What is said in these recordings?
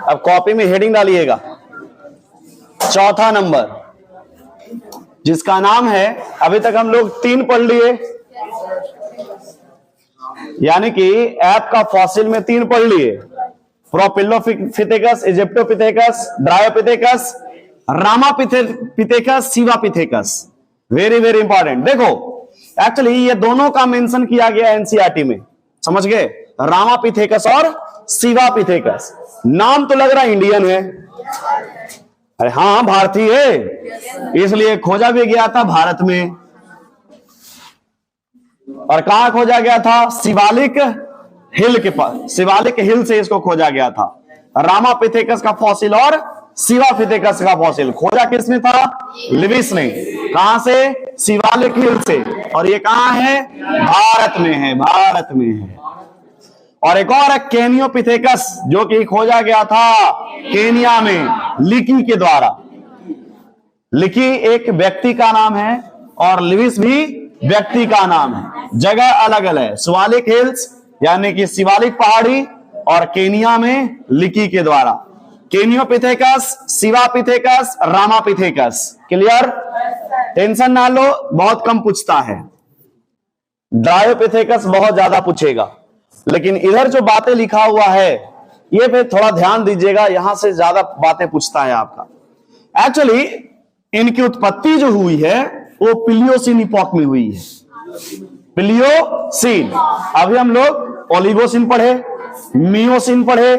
अब कॉपी में हेडिंग डालिएगा, चौथा नंबर जिसका नाम है, अभी तक हम लोग 3 पढ़ लिए, यानी कि ऐप का फॉसिल में 3 पढ़ लिए, Propliopithecus, Aegyptopithecus, Dryopithecus, Ramapithecus, Sivapithecus. Very very important. देखो एक्चुअली ये दोनों का मेंशन किया गया एनसीईआरटी में, समझ गए, रामापिथेकस और सीवापिथेकस। नाम तो लग रहा इंडियन है, अरे हाँ भारतीय है, इसलिए खोजा भी गया था भारत में। और कहां खोजा गया था? शिवालिक हिल के पास, शिवालिक हिल से इसको खोजा गया था। रामापिथेकस का फॉसिल और सीवापिथेकस का फॉसिल खोजा किसने था? लिविस ने। कहां से? शिवालिक हिल से। और ये कहां है? भारत में है, भारत में है। और एक और है केनियोपिथेकस, जो कि खोजा गया था केनिया में लिकी के द्वारा। लिकी एक व्यक्ति का नाम है और लिविस भी व्यक्ति का नाम है, जगह अलग अलग है। शिवालिक हिल्स यानी कि शिवालिक पहाड़ी और केनिया में लिकी के द्वारा। केनियोपिथेकस, शिवापिथेकस, रामापिथेकस। क्लियर? टेंशन ना लो, बहुत कम पूछता है। ड्रायोपिथेकस बहुत ज्यादा पूछेगा, लेकिन इधर जो बातें लिखा हुआ है ये पे थोड़ा ध्यान दीजिएगा, यहां से ज्यादा बातें पूछता है आपका। एक्चुअली इनकी उत्पत्ति जो हुई है वो प्लियोसीन इपॉक में हुई है। प्लियोसीन, अभी हम लोग ओलिगोसीन पढ़े, मियोसीन पढ़े,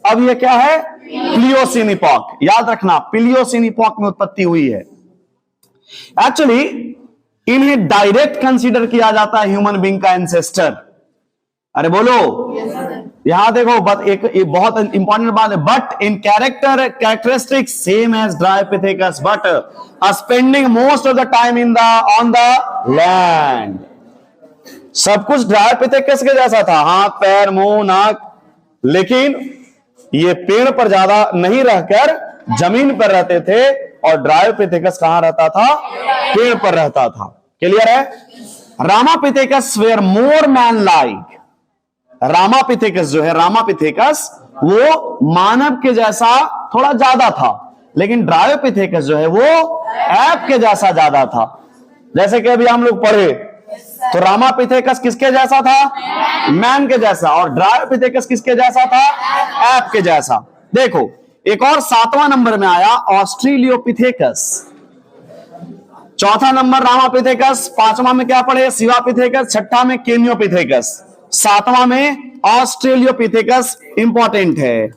अब ये क्या है? Pliocene epoch. याद रखना, प्लियोसीन इपॉक में उत्पत्ति हुई है। एक्चुअली इन्हें डायरेक्ट कंसीडर किया जाता है ह्यूमन बीइंग का एंसेस्टर। अरे बोलो, यहां देखो, एक बहुत इंपॉर्टेंट बात है, but in characteristics same as Dryopithecus but spending most of the time in on the land. सब कुछ ड्रायोपिथेकस के जैसा था, हाथ पैर मुंह नाक, लेकिन ये पेड़ पर ज्यादा नहीं रहकर जमीन पर रहते थे, और ड्रायोपिथेकस कहां रहता था? पेड़ पर रहता था। क्लियर है? Ramapithecus were more man like. Ramapithecus जो है, रामापिथेकस वो मानव के जैसा थोड़ा ज्यादा था, लेकिन ड्रायोपिथेकस जो है वो ऐप के जैसा ज्यादा था। जैसे कि अभी हम लोग पढ़े तो रामापिथेकस किसके जैसा था? मैन के जैसा। और ड्रायोपिथेकस किसके जैसा था? ऐप के जैसा। देखो एक और 7वां नंबर में आया ऑस्ट्रेलियोपिथेकस, चौथा नंबर रामापिथेकस, 5वां में क्या पढ़े? शिवापिथेकस, छठा में केनियोपिथेकस, 7वां में ऑस्ट्रेलियोपिथेकस इंपॉर्टेंट है,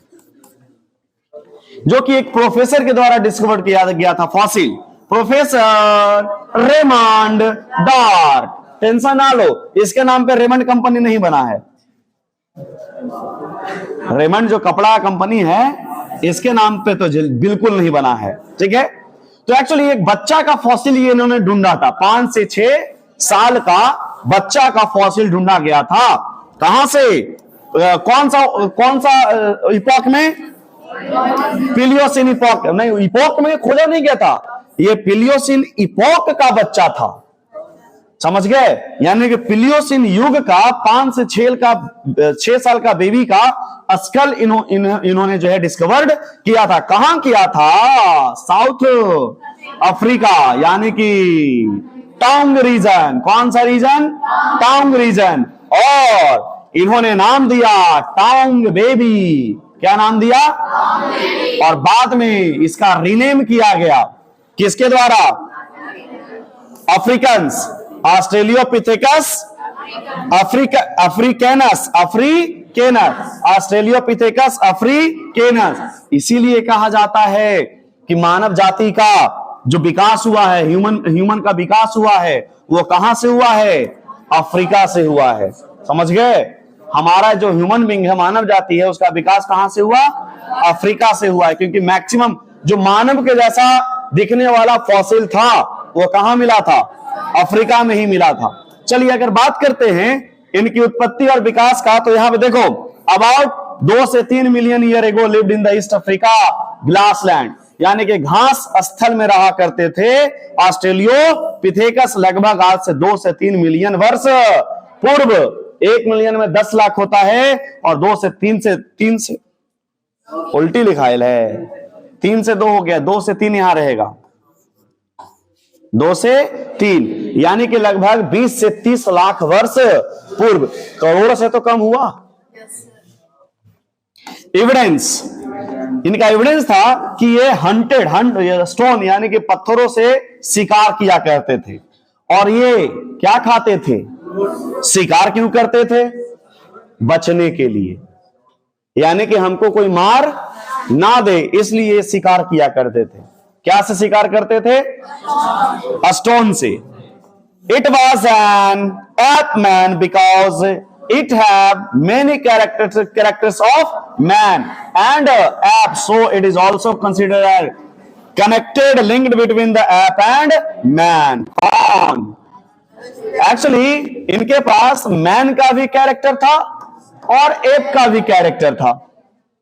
जो कि एक प्रोफेसर के द्वारा डिस्कवर किया गया था fossil, professor Raymond dart. Tension ना लो, इसके नाम पे रेमंड कंपनी नहीं बना है। रेमंड जो कपड़ा कंपनी है, इसके नाम पे तो बिल्कुल नहीं बना है। ठीक है? तो एक्चुअली एक बच्चा का फॉसिल ये इन्होंने ढूंढा था, 5 से 6 साल का बच्चा का फॉसिल ढूंढा गया था। कहां से? कौन सा इपॉक में? Pliocene epoch. नहीं, इपॉक में खोजा नहीं गया था, ये प्लियोसीन इपॉक का बच्चा था। समझ गए? यानी कि प्लियोसीन युग का 5 से 6 साल का बेबी का स्कल इन्होंने जो है डिस्कवर्ड किया था। कहां किया था? साउथ अफ्रीका, यानी कि टांग रीजन। कौन सा रीजन? टांग रीजन। और इन्होंने नाम दिया टांग बेबी। क्या नाम दिया? और बाद में इसका रीनेम किया गया किसके द्वारा? अफ्रीकन्स, ऑस्ट्रेलियोपिथेकस अफ्रीकेनस, ऑस्ट्रेलियोपिथेकस अफ्रीकेनस। इसीलिए कहा जाता है कि मानव जाति का जो विकास हुआ है, ह्यूमन का विकास हुआ है, वो कहां से हुआ है? अफ्रीका से हुआ है। समझ गए? हमारा जो ह्यूमन बीइंग है, मानव जाति है, उसका विकास कहां से हुआ? अफ्रीका से हुआ है, क्योंकि मैक्सिमम जो मानव के जैसा दिखने वाला फॉसिल था वो कहां मिला था? अफ्रीका में ही मिला था। चलिए अगर बात करते हैं इनकी उत्पत्ति और विकास का, तो यहां पे देखो, अबाउट 2 से 3 million year ago lived in the east Africa grassland, यानी कि घास स्थल में रहा करते थे ऑस्ट्रेलियोपिथेकस। लगभग आज से 2 से 3 मिलियन वर्ष पूर्व। 1 मिलियन में 10 लाख होता है, और 2 से 3 उल्टी लिखाइल है। 3 से 2 हो गया, 2 से 3 यहां रहेगा, 2 से 3, यानी कि लगभग 20 से 30 लाख वर्ष पूर्व। करोड़ से तो कम हुआ। एविडेंस, इनका एविडेंस था कि ये हंटेड स्टोन यानी कि पत्थरों से शिकार किया करते थे। और ये क्या खाते थे? शिकार क्यों करते थे? बचने के लिए, यानी कि हमको कोई मार ना दे, इसलिए शिकार किया करते थे। क्या से शिकार करते थे? स्टोन से। It was an app man because it have many characters of man and app, so it is also considered connected linked between the app and man. Actually इनके पास मैन का भी कैरेक्टर था और एप का भी character था।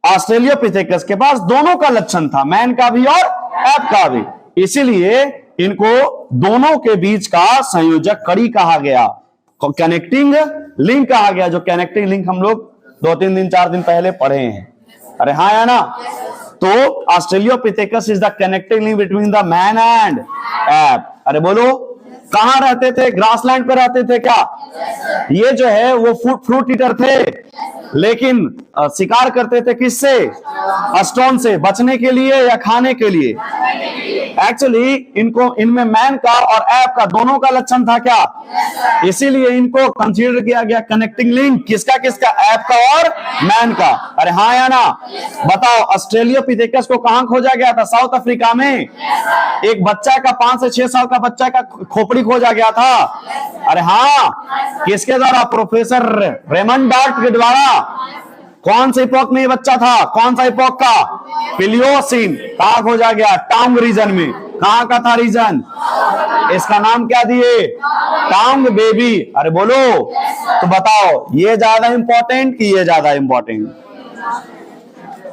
ऑस्ट्रेलियोपिथेकस के पास दोनों का लक्षण था, मैन का भी और एप का भी, इसीलिए इनको दोनों के बीच का संयोजक कड़ी कहा गया, कनेक्टिंग लिंक कहा गया। जो कनेक्टिंग लिंक हम लोग 2-3 दिन 4 दिन पहले पढ़े हैं। अरे हाँ या ना? तो Australopithecus is the connecting link between the man and ape. अरे बोलो, कहां रहते थे? ग्रासलैंड पे रहते थे क्या? ये जो है वो फ्रूट ईटर थे, लेकिन शिकार करते थे किससे? स्टोन से। बचने के लिए या खाने के लिए? एक्चुअली इनमें मैन का और ऐप का दोनों का लक्षण था क्या? इसीलिए इनको कंसीडर किया गया कनेक्टिंग लिंक। किसका किसका? ऐप का और मैन का। अरे हाँ या ना? बताओ, ऑस्ट्रेलियोपिथेकस को कहां खोजा गया था? साउथ अफ्रीका में। एक बच्चा का 5 से 6 साल का बच्चा का खोपड़ी खोजा गया था। अरे हाँ, किसके द्वारा? प्रोफेसर रेमंड डार्ट के द्वारा। कौन सा इपोक में ये बच्चा था? कौन सा इपोक का? प्लियोसीन। कहां खोजा गया? टांग रीजन में। कहां का था रीजन? इसका नाम क्या दिए? टांग बेबी। अरे बोलो, तो बताओ, ये ज्यादा इंपॉर्टेंट कि ये ज्यादा इंपॉर्टेंट?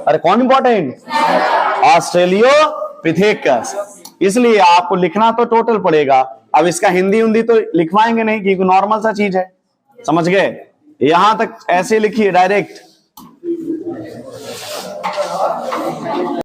अरे कौन इंपॉर्टेंट? ऑस्ट्रेलियोपिथेकस। इसलिए आपको लिखना तो टोटल पड़ेगा। अब इसका हिंदी तो लिखवाएंगे नहीं, क्योंकि नॉर्मल सा चीज है, समझ गए? यहां तक ऐसे लिखिए डायरेक्ट।